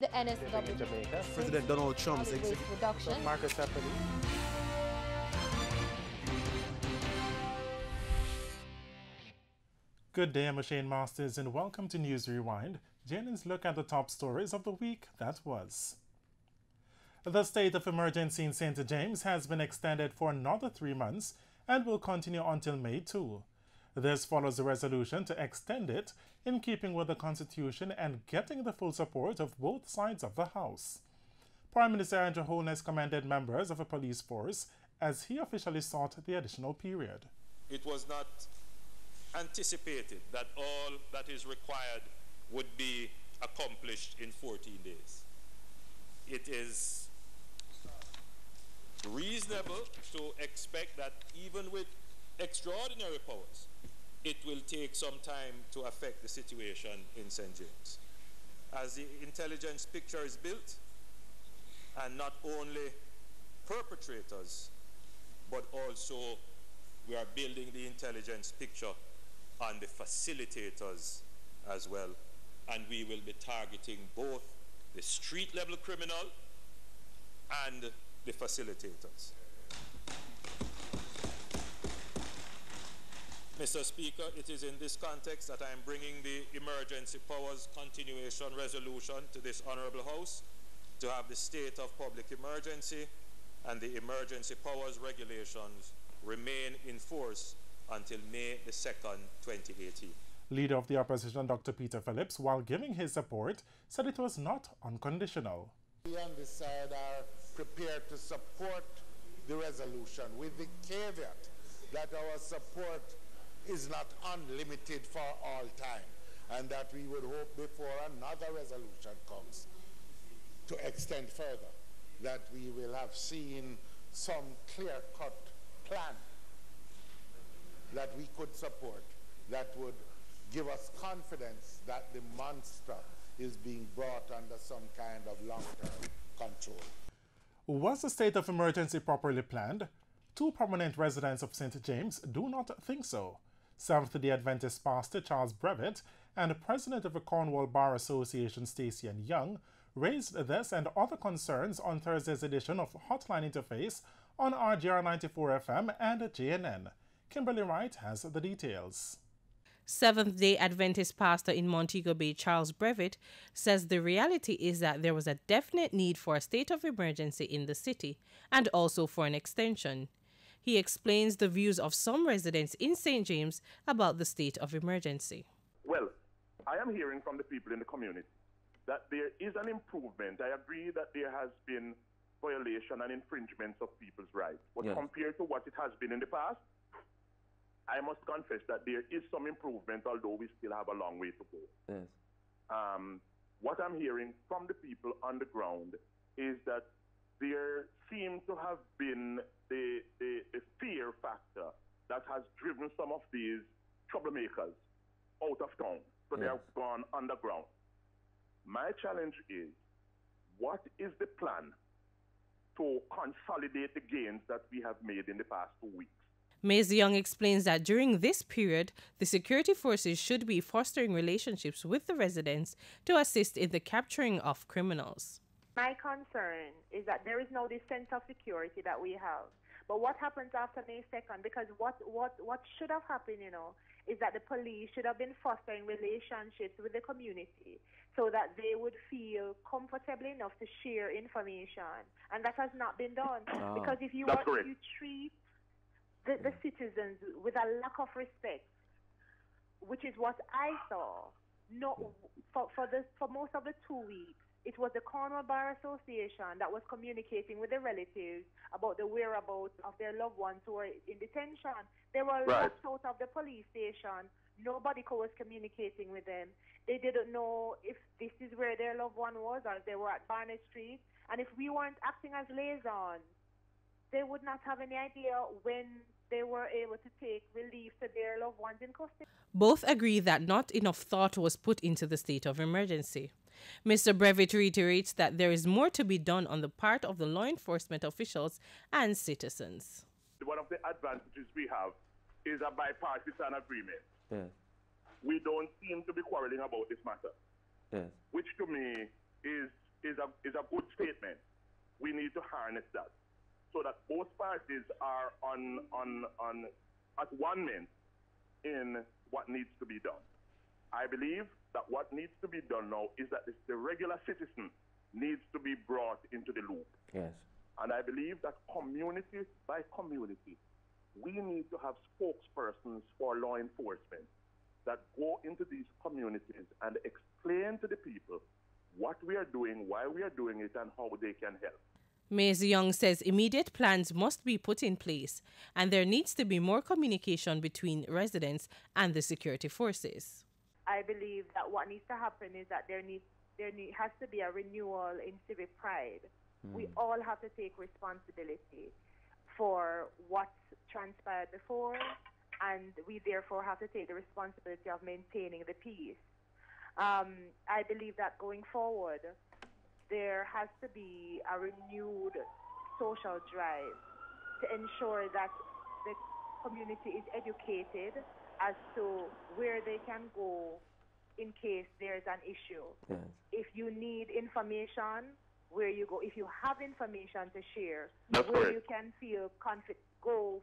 The NSW in Jamaica. President Donald Trump's waste reduction. Marcus Eppley. Good day, I'm Shane Masters, and welcome to News Rewind, JNN's look at the top stories of the week that was. The state of emergency in St. James has been extended for another 3 months and will continue until May 2. This follows a resolution to extend it in keeping with the Constitution and getting the full support of both sides of the House. Prime Minister Andrew Holness commended members of the police force as he officially sought the additional period. It was not anticipated that all that is required would be accomplished in 14 days. It is reasonable to expect that even with extraordinary powers, it will take some time to affect the situation in St. James. As the intelligence picture is built, and not only perpetrators, but also we are building the intelligence picture on the facilitators as well. And we will be targeting both the street level criminal and the facilitators. Mr. Speaker, it is in this context that I am bringing the Emergency Powers Continuation Resolution to this Honourable House to have the state of public emergency and the emergency powers regulations remain in force until May the 2nd, 2018. Leader of the opposition, Dr. Peter Phillips, while giving his support, said it was not unconditional. We on this side are prepared to support the resolution with the caveat that our support is not unlimited for all time, and that we would hope before another resolution comes to extend further, that we will have seen some clear-cut plan that we could support that would give us confidence that the monster is being brought under some kind of long-term control. Was the state of emergency properly planned? Two prominent residents of St. James do not think so. Seventh-day Adventist pastor Charles Brevet and president of the Cornwall Bar Association Stacey N. Young raised this and other concerns on Thursday's edition of Hotline Interface on RGR 94 FM and JNN. Kimberly Wright has the details. Seventh-day Adventist pastor in Montego Bay, Charles Brevet, says the reality is that there was a definite need for a state of emergency in the city and also for an extension. He explains the views of some residents in St. James about the state of emergency. Well, I am hearing from the people in the community that there is an improvement. I agree that there has been violation and infringements of people's rights. But compared to what it has been in the past, I must confess that there is some improvement, although we still have a long way to go. Yes. What I'm hearing from the people on the ground is that there seems to have been the fear factor that has driven some of these troublemakers out of town. So they have gone underground. My challenge is, what is the plan to consolidate the gains that we have made in the past 2 weeks? Ms. Young explains that during this period, the security forces should be fostering relationships with the residents to assist in the capturing of criminals. My concern is that there is now this sense of security that we have. But what happens after May 2nd? Because what should have happened, is that the police should have been fostering relationships with the community so that they would feel comfortable enough to share information. And that has not been done. Because if you treat the citizens with a lack of respect, which is what I saw, for most of the 2 weeks, it was the Cornwall Bar Association that was communicating with the relatives about the whereabouts of their loved ones who were in detention. They were locked out of the police station. Nobody was communicating with them. They didn't know if this is where their loved one was or if they were at Barnett Street. And if we weren't acting as liaisons, they would not have any idea when they were able to take relief to their loved ones in custody. Both agree that not enough thought was put into the state of emergency. Mr. Brevet reiterates that there is more to be done on the part of the law enforcement officials and citizens. One of the advantages we have is a bipartisan agreement. We don't seem to be quarreling about this matter, which to me is is a good statement. We need to harness that so that both parties are at one ment in what needs to be done. I believe that what needs to be done now is that the regular citizen needs to be brought into the loop. Yes. And I believe that community by community, we need to have spokespersons for law enforcement that go into these communities and explain to the people what we are doing, why we are doing it, and how they can help. Ms. Young says immediate plans must be put in place and there needs to be more communication between residents and the security forces. I believe that what needs to happen is that there has to be a renewal in civic pride. We all have to take responsibility for what transpired before, and we therefore have to take the responsibility of maintaining the peace. I believe that going forward, there has to be a renewed social drive to ensure that the community is educated as to where they can go in case there's an issue. Yes. If you need information, where you go. If you have information to share, That's where correct. you can feel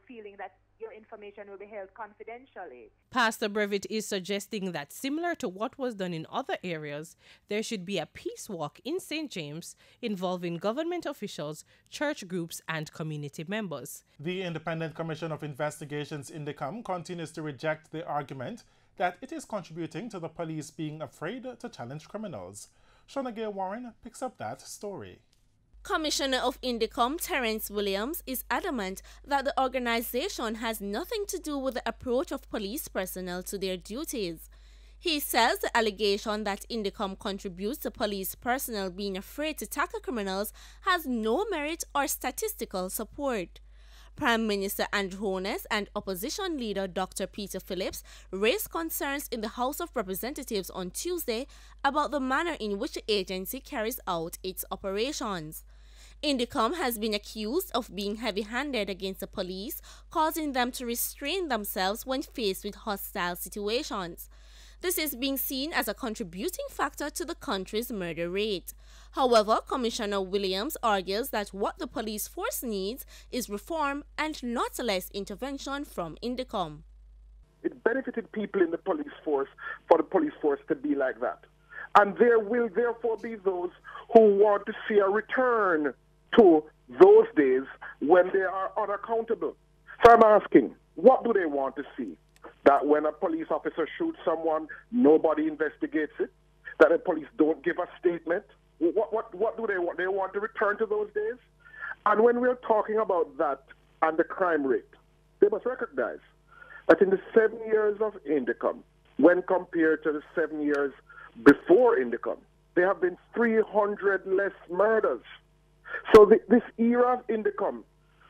feeling that your information will be held confidentially. Pastor Brevitt is suggesting that similar to what was done in other areas, there should be a peace walk in St. James involving government officials, church groups, and community members. The Independent Commission of Investigations, Indicom, continues to reject the argument that it is contributing to the police being afraid to challenge criminals. Shona Gay Warren picks up that story. Commissioner of Indicom Terence Williams is adamant that the organization has nothing to do with the approach of police personnel to their duties. He says the allegation that Indicom contributes to police personnel being afraid to tackle criminals has no merit or statistical support. Prime Minister Andrew Holness and opposition leader Dr. Peter Phillips raised concerns in the House of Representatives on Tuesday about the manner in which the agency carries out its operations. Indicom has been accused of being heavy-handed against the police, causing them to restrain themselves when faced with hostile situations. This is being seen as a contributing factor to the country's murder rate. However, Commissioner Williams argues that what the police force needs is reform and not less intervention from Indicom. It benefited people in the police force for the police force to be like that. And there will therefore be those who want to see a return to those days when they are unaccountable. So I'm asking, what do they want to see? That when a police officer shoots someone, nobody investigates it? That the police don't give a statement? What do they want? They want to return to those days? And when we're talking about that and the crime rate, they must recognize that in the 7 years of Indicom, when compared to the 7 years before Indicom, there have been 300 less murders. So this era of Indicom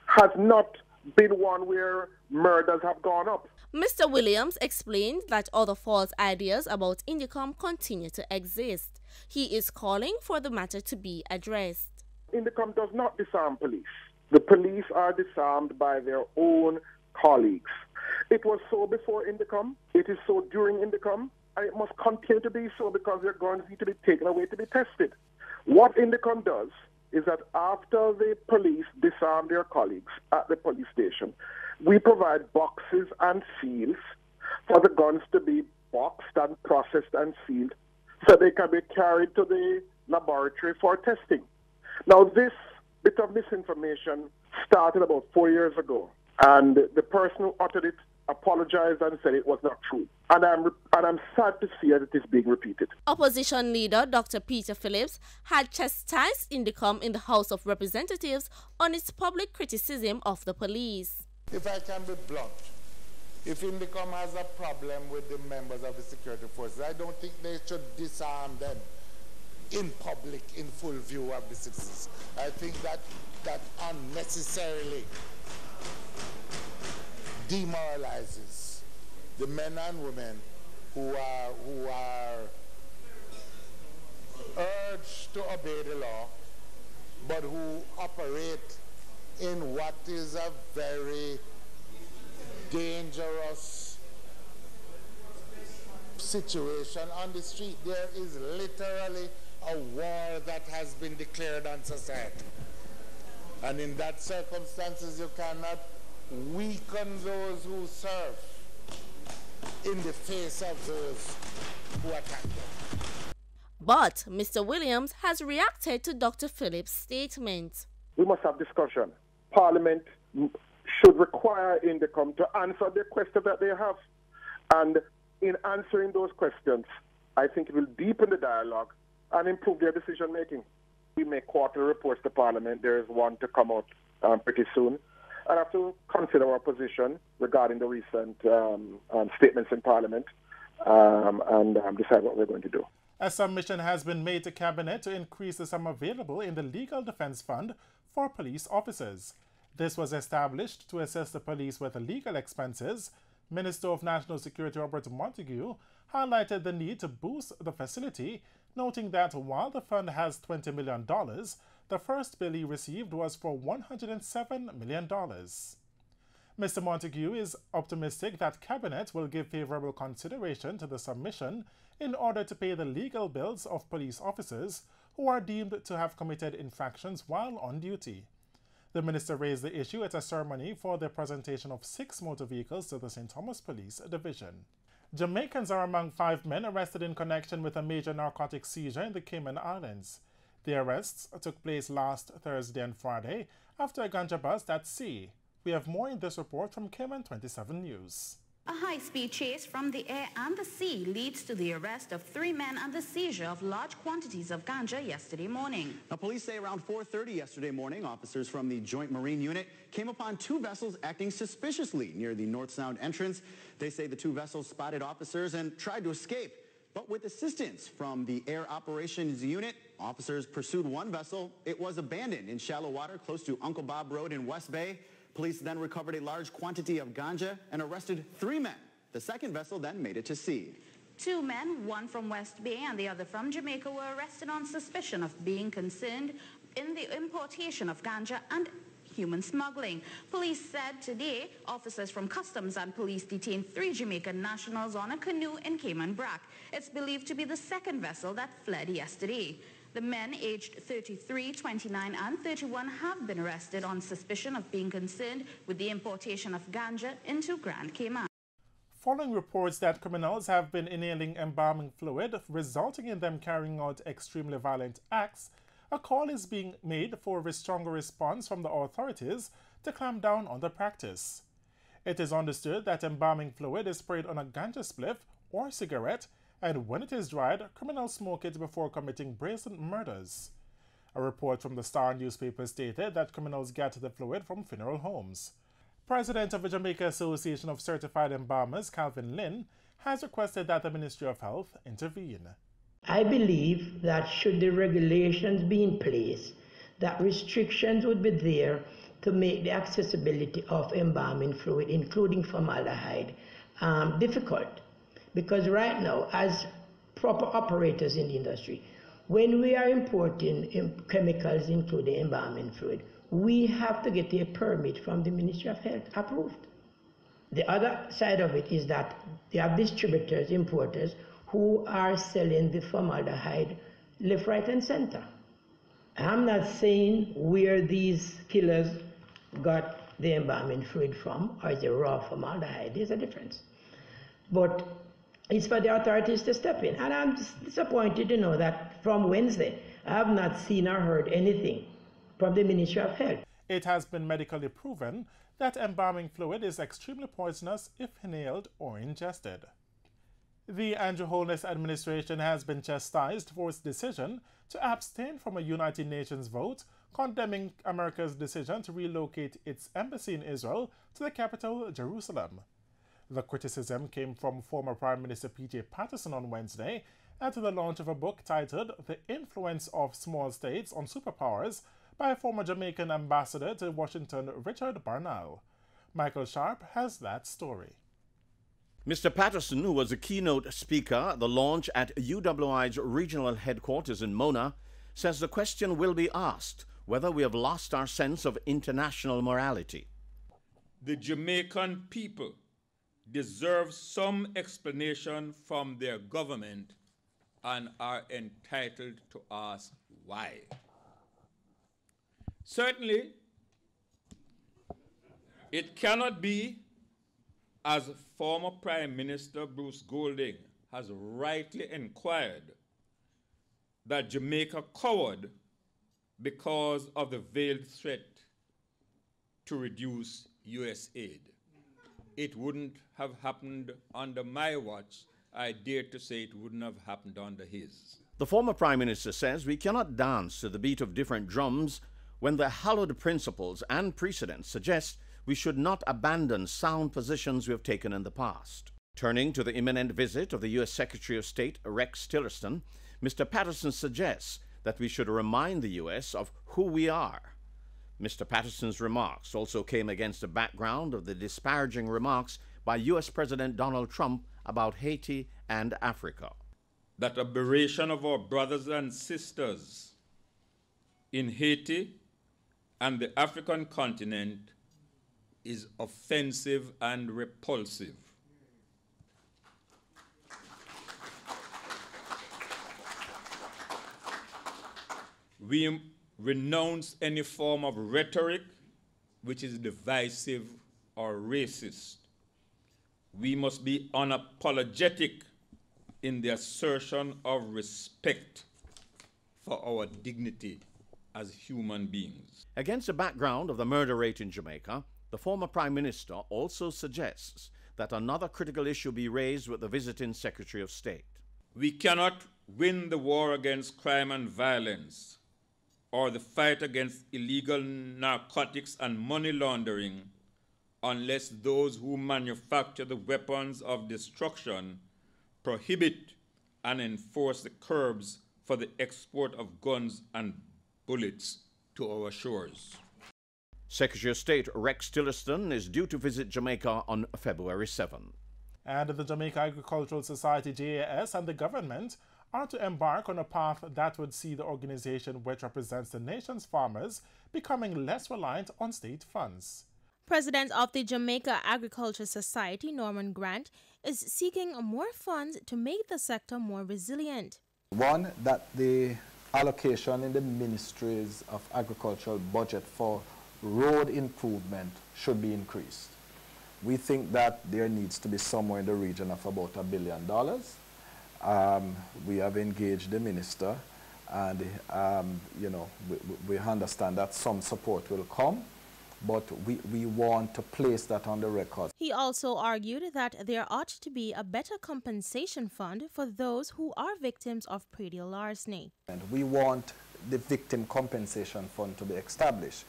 has not been one where murders have gone up. Mr. Williams explained that other false ideas about Indicom continue to exist. He is calling for the matter to be addressed. Indicom does not disarm police. The police are disarmed by their own colleagues. It was so before Indicom, it is so during Indicom, and it must continue to be so because their guns need to be taken away to be tested. What Indicom does is that after the police disarm their colleagues at the police station, we provide boxes and seals for the guns to be boxed and processed and sealed so they can be carried to the laboratory for testing. Now, this bit of misinformation started about 4 years ago, and the person who uttered it apologized and said it was not true. And I'm sad to see that it is being repeated. Opposition leader Dr. Peter Phillips had chastised Indicom in the House of Representatives on its public criticism of the police. If I can be blunt, if Indicom has a problem with the members of the security forces, I don't think they should disarm them in public, in full view of the citizens. I think that unnecessarily demoralizes the men and women who are urged to obey the law, but who operate in what is a very dangerous situation on the street. There is literally a war that has been declared on society. And in that circumstances, you cannot weaken those who serve in the face of those who attack them. But Mr. Williams has reacted to Dr. Phillips' statement. We must have discussion. Parliament should require Indicom to answer the questions that they have. And in answering those questions, I think it will deepen the dialogue and improve their decision making. We make quarterly reports to Parliament. There is one to come out pretty soon. I have to consider our position regarding the recent statements in Parliament and decide what we're going to do. A submission has been made to Cabinet to increase the sum available in the Legal Defense Fund for police officers. This was established to assist the police with the legal expenses. Minister of National Security Robert Montague highlighted the need to boost the facility, noting that while the fund has $20 million, the first bill he received was for $107 million. Mr. Montague is optimistic that Cabinet will give favorable consideration to the submission in order to pay the legal bills of police officers who are deemed to have committed infractions while on duty. The minister raised the issue at a ceremony for the presentation of 6 motor vehicles to the St. Thomas Police Division. Jamaicans are among 5 men arrested in connection with a major narcotic seizure in the Cayman Islands. The arrests took place last Thursday and Friday after a ganja bust at sea. We have more in this report from Cayman 27 News. A high-speed chase from the air and the sea leads to the arrest of 3 men and the seizure of large quantities of ganja yesterday morning. Now, police say around 4:30 yesterday morning, officers from the Joint Marine Unit came upon 2 vessels acting suspiciously near the North Sound entrance. They say the 2 vessels spotted officers and tried to escape. But with assistance from the Air Operations Unit, officers pursued 1 vessel. It was abandoned in shallow water close to Uncle Bob Road in West Bay. Police then recovered a large quantity of ganja and arrested 3 men. The second vessel then made it to sea. 2 men, one from West Bay and the other from Jamaica, were arrested on suspicion of being concerned in the importation of ganja and human smuggling. Police said today officers from Customs and Police detained 3 Jamaican nationals on a canoe in Cayman Brac. It's believed to be the second vessel that fled yesterday. The men aged 33, 29 and 31 have been arrested on suspicion of being concerned with the importation of ganja into Grand Cayman. Following reports that criminals have been inhaling embalming fluid, resulting in them carrying out extremely violent acts, a call is being made for a stronger response from the authorities to clamp down on the practice. It is understood that embalming fluid is sprayed on a ganja spliff or cigarette, and when it is dried, criminals smoke it before committing brazen murders. A report from the Star newspaper stated that criminals get the fluid from funeral homes. President of the Jamaica Association of Certified Embalmers, Calvin Lynn, has requested that the Ministry of Health intervene. I believe that should the regulations be in place, that restrictions would be there to make the accessibility of embalming fluid, including formaldehyde, difficult. Because right now, as proper operators in the industry, when we are importing chemicals including embalming fluid, we have to get a permit from the Ministry of Health approved. The other side of it is that they have distributors, importers, who are selling the formaldehyde left, right, and center. I'm not saying where these killers got the embalming fluid from, or is it raw formaldehyde. There's a difference. But it's for the authorities to step in. And I'm disappointed to know that from Wednesday, I have not seen or heard anything from the Ministry of Health. It has been medically proven that embalming fluid is extremely poisonous if inhaled or ingested. The Andrew Holness administration has been chastised for its decision to abstain from a United Nations vote condemning America's decision to relocate its embassy in Israel to the capital, Jerusalem. The criticism came from former Prime Minister P.J. Patterson on Wednesday at the launch of a book titled The Influence of Small States on Superpowers by former Jamaican ambassador to Washington, Richard Barnall. Michael Sharp has that story. Mr. Patterson, who was a keynote speaker at the launch at UWI's regional headquarters in Mona, says the question will be asked whether we have lost our sense of international morality. The Jamaican people deserve some explanation from their government and are entitled to ask why. Certainly, it cannot be, as former Prime Minister Bruce Golding has rightly inquired, that Jamaica cowered because of the veiled threat to reduce U.S. aid. It wouldn't have happened under my watch. I dare to say it wouldn't have happened under his. The former Prime Minister says we cannot dance to the beat of different drums when the hallowed principles and precedents suggest we should not abandon sound positions we have taken in the past. Turning to the imminent visit of the U.S. Secretary of State, Rex Tillerson, Mr. Patterson suggests that we should remind the U.S. of who we are. Mr. Patterson's remarks also came against the background of the disparaging remarks by U.S. President Donald Trump about Haiti and Africa. That aberration of our brothers and sisters in Haiti and the African continent is offensive and repulsive. We renounce any form of rhetoric which is divisive or racist. We must be unapologetic in the assertion of respect for our dignity as human beings. Against the background of the murder rate in Jamaica, the former Prime Minister also suggests that another critical issue be raised with the visiting Secretary of State. We cannot win the war against crime and violence or the fight against illegal narcotics and money laundering unless those who manufacture the weapons of destruction prohibit and enforce the curbs for the export of guns and bullets to our shores. Secretary of State Rex Tillerson is due to visit Jamaica on February 7. And the Jamaica Agricultural Society, JAS, and the government are to embark on a path that would see the organization, which represents the nation's farmers, becoming less reliant on state funds. President of the Jamaica Agriculture Society, Norman Grant, is seeking more funds to make the sector more resilient. One, that the allocation in the Ministries of Agricultural budget for road improvement should be increased. We think that there needs to be somewhere in the region of about $1 billion. We have engaged the minister, and we understand that some support will come, but we want to place that on the record. He also argued that there ought to be a better compensation fund for those who are victims of predial larceny. And we want the Victim Compensation Fund to be established,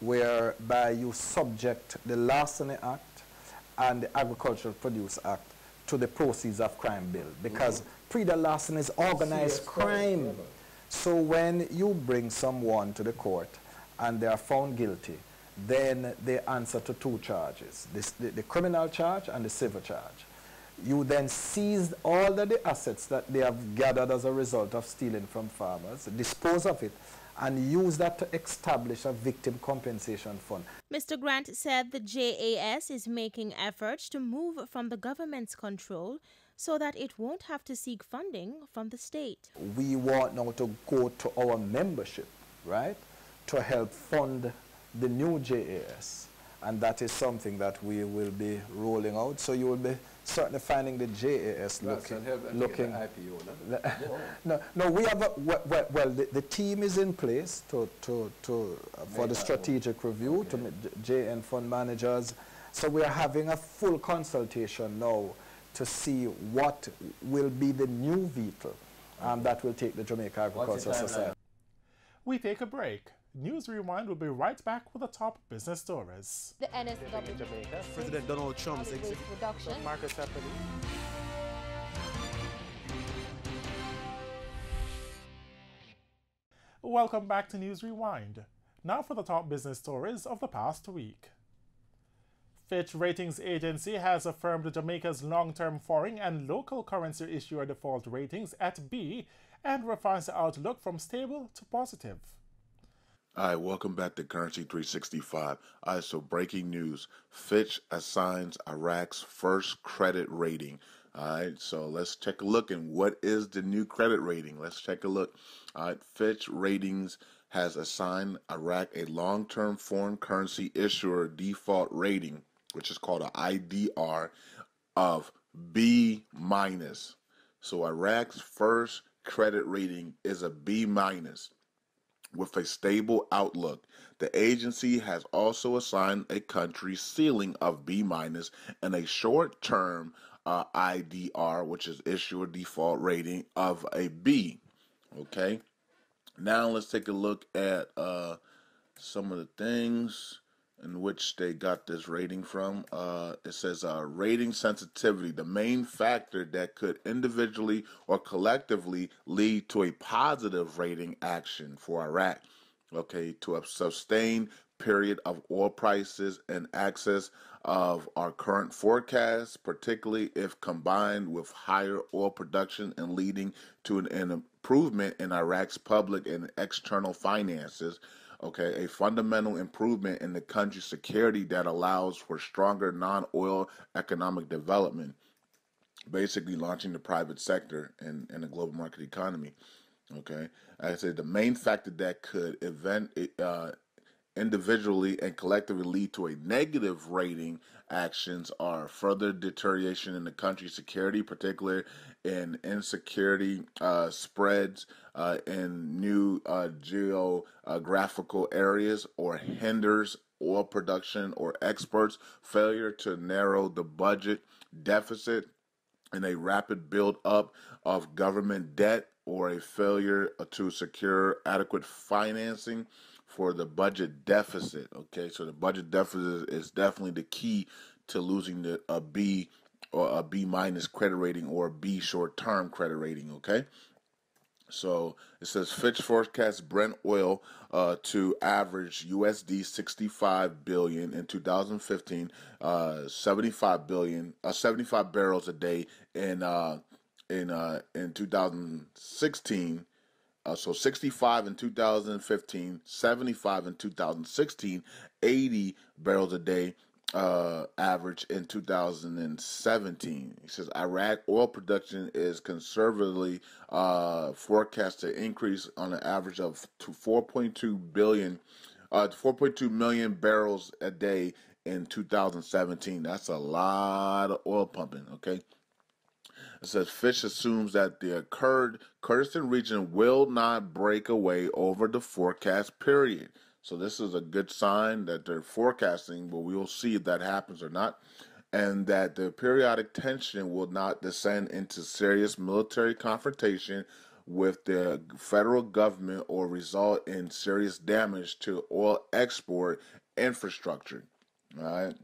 whereby you subject the Larceny Act and the Agricultural Produce Act to the Proceeds of Crime Bill, because predial larceny is organized crime. So when you bring someone to the court and they are found guilty, then they answer to two charges, the criminal charge and the civil charge. You then seize all of the assets that they have gathered as a result of stealing from farmers, dispose of it, and use that to establish a victim compensation fund. Mr. Grant said the JAS is making efforts to move from the government's control so that it won't have to seek funding from the state. We want now to go to our membership, right, to help fund the new JAS. And that is something that we will be rolling out. So you will be certainly finding the JAS looking. The IPO, no, we have the team is in place for the strategic review to JN fund managers. So we are having a full consultation now to see what will be the new vehicle that will take the Jamaica Agricultural Society. We take a break. News Rewind will be right back with the top business stories. The NSW Jamaica. President Donald Trump's waste reduction. Marcus Happening. Welcome back to News Rewind. Now for the top business stories of the past week. Fitch Ratings agency has affirmed Jamaica's long-term foreign and local currency issuer default ratings at B and refined the outlook from stable to positive. Hi, welcome back to Currency 365. So breaking news, Fitch assigns Iraq's first credit rating All right, so let's take a look at what is the new credit rating. Let's take a look. All right, Fitch Ratings has assigned Iraq a long-term foreign currency issuer default rating, which is called an IDR, of B-. So Iraq's first credit rating is a B- with a stable outlook. The agency has also assigned a country ceiling of B- and a short-term IDR, which is issuer default rating, of a B. Okay. Now let's take a look at some of the things in which they got this rating from. It says rating sensitivity, the main factor that could individually or collectively lead to a positive rating action for Iraq. Okay, to a sustained period of oil prices in excess of our current forecast, particularly if combined with higher oil production and leading to an improvement in Iraq's public and external finances. Okay, a fundamental improvement in the country's security that allows for stronger non-oil economic development, basically launching the private sector in the global market economy. Okay, as I said, the main factor that could individually and collectively lead to a negative rating actions are further deterioration in the country's security, particularly in insecurity spreads in new geographical areas, or hinders oil production or exports, failure to narrow the budget deficit, and a rapid build-up of government debt, or a failure to secure adequate financing for the budget deficit. Okay, so the budget deficit is definitely the key to losing a B or a B- credit rating, or a B short-term credit rating. Okay, so it says Fitch forecasts Brent oil to average USD 65 billion in 2015, 75 barrels a day in 2016. So 65 in 2015, 75 in 2016, 80 barrels a day average in 2017. He says Iraq oil production is conservatively forecast to increase on an average of 4.2 million barrels a day in 2017. That's a lot of oil pumping, okay? It says Fitch assumes that the Kurdistan region will not break away over the forecast period. So this is a good sign that they're forecasting, but we will see if that happens or not. And that the periodic tension will not descend into serious military confrontation with the federal government or result in serious damage to oil export infrastructure. All right.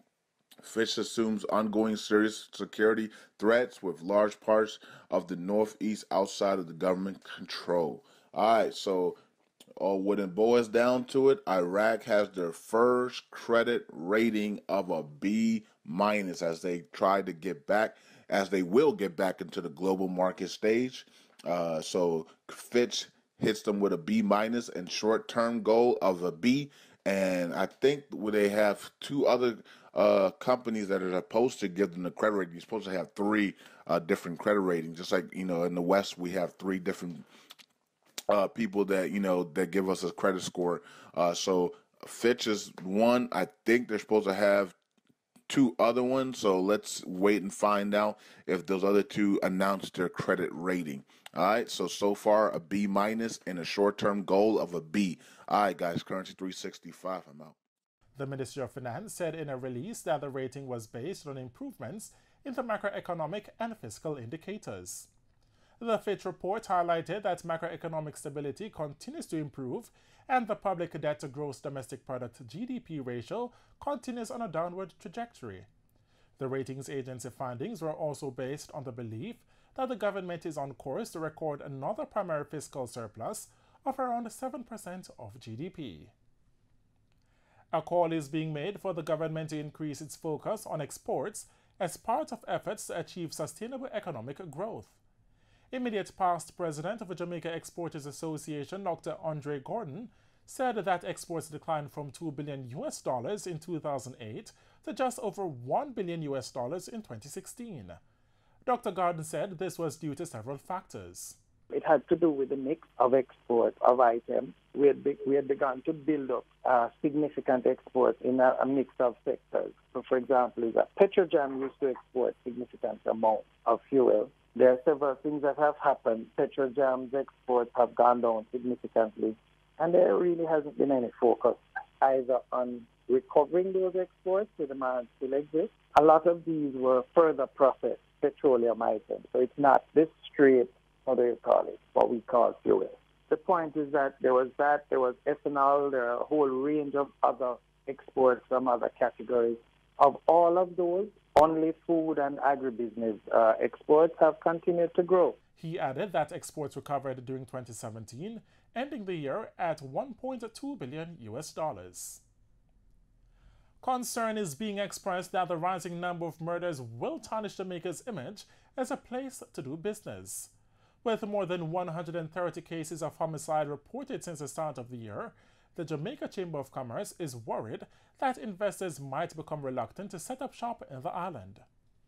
Fitch assumes ongoing serious security threats with large parts of the Northeast outside of the government control. All right, so when it boils down to it, Iraq has their first credit rating of a B- as they try to get back, as they will get back into the global market stage. So Fitch hits them with a B- and short-term goal of a B. And I think they have two other companies that are supposed to give them the credit rating. You're supposed to have three different credit ratings, just like, in the West we have three different people that that give us a credit score. So Fitch is one. I think they're supposed to have two other ones. So let's wait and find out if those other two announce their credit rating. All right. So far a B- and a short-term goal of a B. All right, guys. Currency 365. I'm out. The Ministry of Finance said in a release that the rating was based on improvements in the macroeconomic and fiscal indicators. The Fitch report highlighted that macroeconomic stability continues to improve and the public debt to gross domestic product GDP ratio continues on a downward trajectory. The ratings agency findings were also based on the belief that the government is on course to record another primary fiscal surplus of around 7% of GDP. A call is being made for the government to increase its focus on exports as part of efforts to achieve sustainable economic growth. Immediate past president of the Jamaica Exporters Association, Dr. Andre Gordon, said that exports declined from $2 billion in 2008 to just over $1 billion in 2016. Dr. Garden said this was due to several factors. It had to do with the mix of export of items. We had begun to build up significant exports in a mix of sectors. So, for example, is that Petrojam used to export significant amounts of fuel. There are several things that have happened. Petrojam's exports have gone down significantly, and there really hasn't been any focus either on recovering those exports. The demand still exists. A lot of these were further processed petroleum items, so it's not this straight, what do you call it, what we call fuel. The point is that there was ethanol, there are a whole range of other exports from other categories. Of all of those, only food and agribusiness exports have continued to grow. He added that exports recovered during 2017, ending the year at $1.2 billion. Concern is being expressed that the rising number of murders will tarnish Jamaica's image as a place to do business. With more than 130 cases of homicide reported since the start of the year, the Jamaica Chamber of Commerce is worried that investors might become reluctant to set up shop in the island.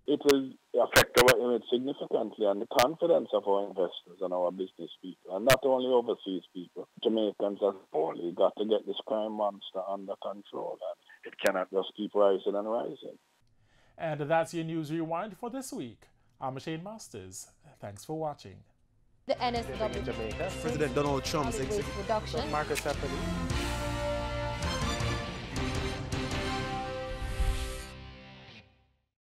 It will affect our image significantly and the confidence of our investors and our business people, and not only overseas people. Jamaicans as a whole, we got to get this crime monster under control, and it cannot just keep rising and rising. And that's your News Rewind for this week. I'm Shane Masters. Thanks for watching. The NSW President Donald Trump's waste reduction. Marcus Appleby.